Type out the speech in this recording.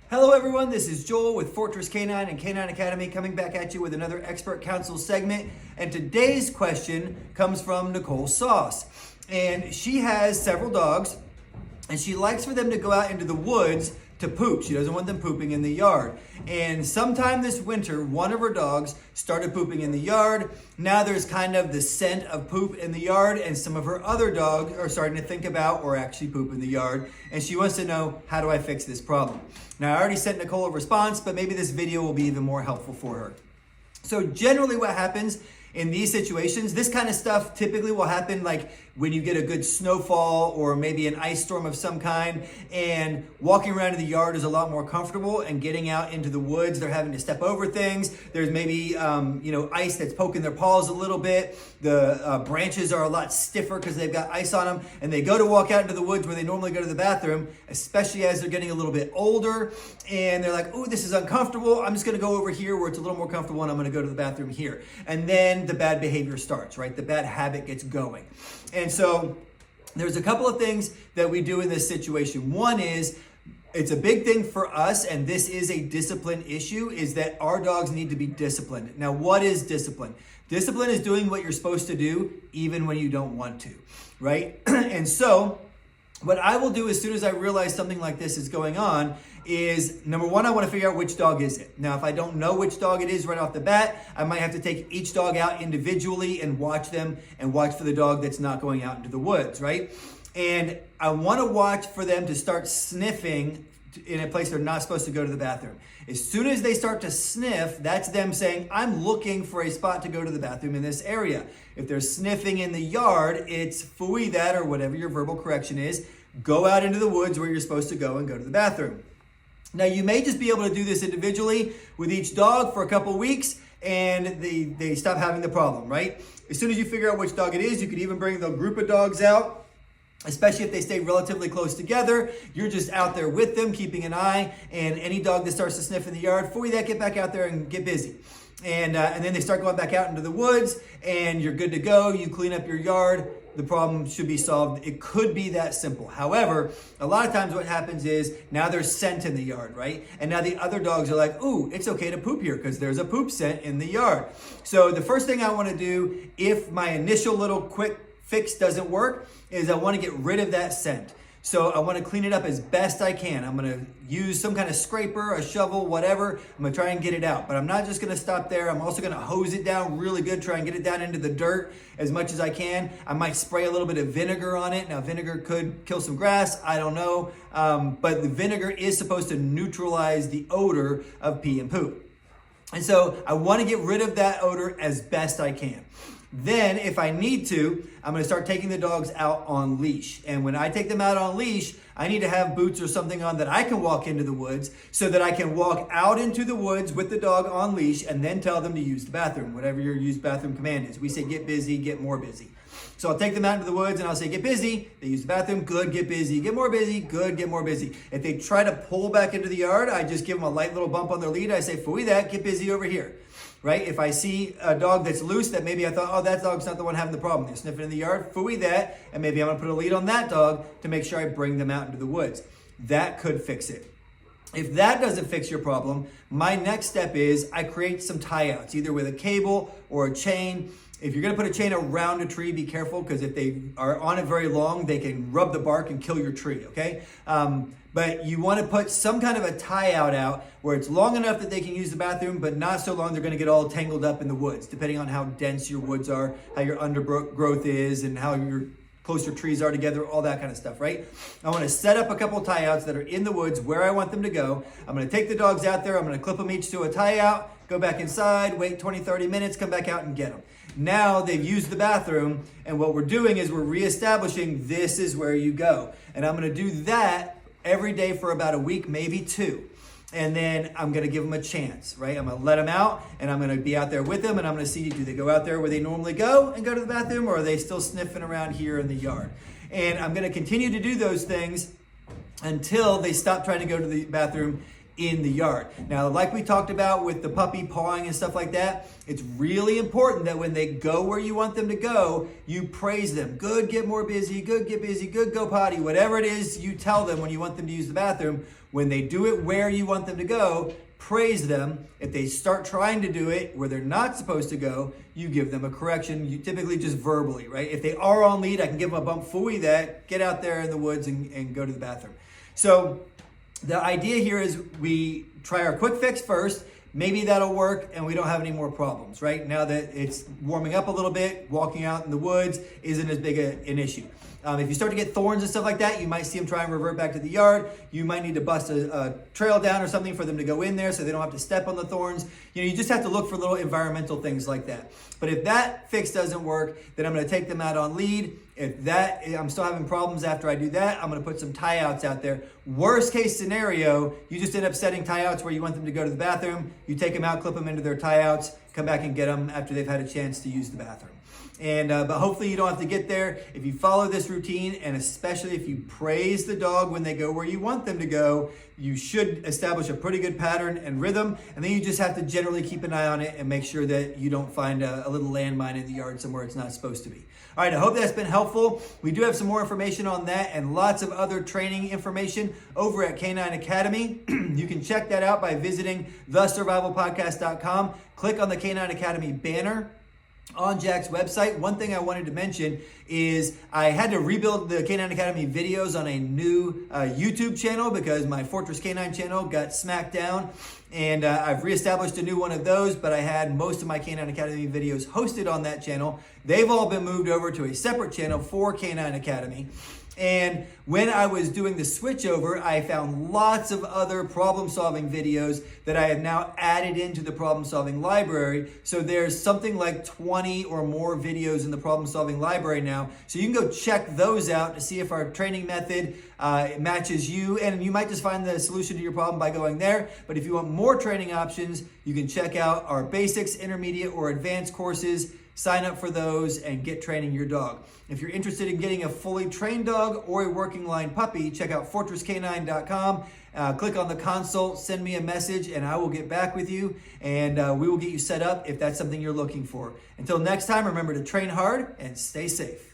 Hello everyone, this is Joel with Fortress Canine and Canine Academy coming back at you with another expert counsel segment. And today's question comes from Nicole Sauce. And she has several dogs and she likes for them to go out into the woods to poop. She doesn't want them pooping in the yard. And sometime this winter, one of her dogs started pooping in the yard. Now there's kind of the scent of poop in the yard, and some of her other dogs are starting to think about or actually poop in the yard. And she wants to know, how do I fix this problem? Now I already sent Nicole a response, but maybe this video will be even more helpful for her. So generally what happens in these situations, this kind of stuff typically will happen like when you get a good snowfall or maybe an ice storm of some kind, and walking around in the yard is a lot more comfortable, and getting out into the woods, they're having to step over things. There's maybe ice that's poking their paws a little bit. The branches are a lot stiffer because they've got ice on them, and they go to walk out into the woods where they normally go to the bathroom, especially as they're getting a little bit older, and they're like, oh, this is uncomfortable. I'm just gonna go over here where it's a little more comfortable, and I'm gonna go to the bathroom here. And then the bad behavior starts, right? The bad habit gets going. And so there's a couple of things that we do in this situation. One is, it's a big thing for us, and this is a discipline issue, is that our dogs need to be disciplined. Now, what is discipline? Discipline is doing what you're supposed to do even when you don't want to, right? And so what I will do as soon as I realize something like this is going on is, number one, I want to figure out which dog is it. Now, if I don't know which dog it is right off the bat, I might have to take each dog out individually and watch them and watch for the dog that's not going out into the woods, right? And I want to watch for them to start sniffing in a place they're not supposed to go to the bathroom. As soon as they start to sniff, that's them saying, I'm looking for a spot to go to the bathroom in this area. If they're sniffing in the yard, it's phooey that, or whatever your verbal correction is. Go out into the woods where you're supposed to go and go to the bathroom. Now, you may just be able to do this individually with each dog for a couple weeks, and they stop having the problem, right? As soon as you figure out which dog it is, you could even bring the group of dogs out, especially if they stay relatively close together. You're just out there with them, keeping an eye, and any dog that starts to sniff in the yard, before that, get back out there and get busy. And then they start going back out into the woods, and you're good to go. You clean up your yard. The problem should be solved. It could be that simple. However, a lot of times what happens is now there's scent in the yard, right? And now the other dogs are like, ooh, it's okay to poop here because there's a poop scent in the yard. So the first thing I want to do, if my initial little quick fix doesn't work, is I want to get rid of that scent. So I want to clean it up as best I can. I'm going to use some kind of scraper, a shovel, whatever. I'm going to try and get it out. But I'm not just going to stop there. I'm also going to hose it down really good, try and get it down into the dirt as much as I can. I might spray a little bit of vinegar on it. Now, vinegar could kill some grass. I don't know. But the vinegar is supposed to neutralize the odor of pee and poop. And so I want to get rid of that odor as best I can. Then, if I need to, I'm going to start taking the dogs out on leash. And when I take them out on leash, I need to have boots or something on that I can walk into the woods, so that I can walk out into the woods with the dog on leash and then tell them to use the bathroom, whatever your use bathroom command is. We say get busy, get more busy. So I'll take them out into the woods and I'll say, get busy. They use the bathroom, good, get busy. Get more busy, good, get more busy. If they try to pull back into the yard, I just give them a light little bump on their lead. I say, phooey that, get busy over here. Right? If I see a dog that's loose that maybe I thought, oh, that dog's not the one having the problem. They're sniffing in the yard, phooey that, and maybe I'm going to put a lead on that dog to make sure I bring them out into the woods. That could fix it. If that doesn't fix your problem, my next step is I create some tie-outs, either with a cable or a chain. If you're going to put a chain around a tree, be careful, because if they are on it very long, they can rub the bark and kill your tree, okay? But you want to put some kind of a tie-out out where it's long enough that they can use the bathroom, but not so long they're going to get all tangled up in the woods, depending on how dense your woods are, how your undergrowth is, and how your closer trees are together, all that kind of stuff, right? I want to set up a couple tie-outs that are in the woods where I want them to go. I'm going to take the dogs out there. I'm going to clip them each to a tie-out, go back inside, wait 20, 30 minutes, come back out and get them. Now they've used the bathroom, and what we're doing is we're reestablishing this is where you go. And I'm going to do that every day for about a week, maybe two. And then I'm going to give them a chance, right? I'm going to let them out, and I'm going to be out there with them, and I'm going to see, do they go out there where they normally go and go to the bathroom, or are they still sniffing around here in the yard? And I'm going to continue to do those things until they stop trying to go to the bathroom in the yard. Now, like we talked about with the puppy pawing and stuff like that, it's really important that when they go where you want them to go, you praise them. Good, get more busy. Good, get busy. Good, go potty. Whatever it is you tell them when you want them to use the bathroom, When they do it where you want them to go, praise them. If they start trying to do it where they're not supposed to go, you give them a correction, you typically just verbally, right? If they are on lead, I can give them a bump, phooey that, get out there in the woods and go to the bathroom. So the idea here is we try our quick fix first. Maybe that'll work and we don't have any more problems, right? Now that it's warming up a little bit, walking out in the woods isn't as big an issue. If you start to get thorns and stuff like that, you might see them try and revert back to the yard. You might need to bust a trail down or something for them to go in there so they don't have to step on the thorns. You just have to look for little environmental things like that. But if that fix doesn't work, then I'm going to take them out on lead. If I'm still having problems after I do that, I'm going to put some tie outs out there. Worst case scenario, you just end up setting tie outs where you want them to go to the bathroom. You take them out, clip them into their tie outs, come back and get them after they've had a chance to use the bathroom. But hopefully you don't have to get there. If you follow this routine, and especially if you praise the dog when they go where you want them to go, you should establish a pretty good pattern and rhythm. And then you just have to generally keep an eye on it and make sure that you don't find a little landmine in the yard somewhere it's not supposed to be. All right, I hope that's been helpful. We do have some more information on that and lots of other training information over at Canine Academy. You can check that out by visiting thesurvivalpodcast.com. Click on the Canine Academy banner on Jack's website. One thing I wanted to mention is I had to rebuild the Canine Academy videos on a new YouTube channel because my Fortress Canine channel got smacked down, and I've reestablished a new one of those, but I had most of my Canine Academy videos hosted on that channel. They've all been moved over to a separate channel for Canine Academy. And when I was doing the switchover, I found lots of other problem-solving videos that I have now added into the problem-solving library. So there's something like 20 or more videos in the problem-solving library now. So you can go check those out to see if our training method matches you. And you might just find the solution to your problem by going there. But if you want more training options, you can check out our basics, intermediate, or advanced courses. Sign up for those and get training your dog. If you're interested in getting a fully trained dog or a working line puppy, check out fortresscanine.com. Click on the consult, send me a message, and I will get back with you, and we will get you set up if that's something you're looking for. Until next time, remember to train hard and stay safe.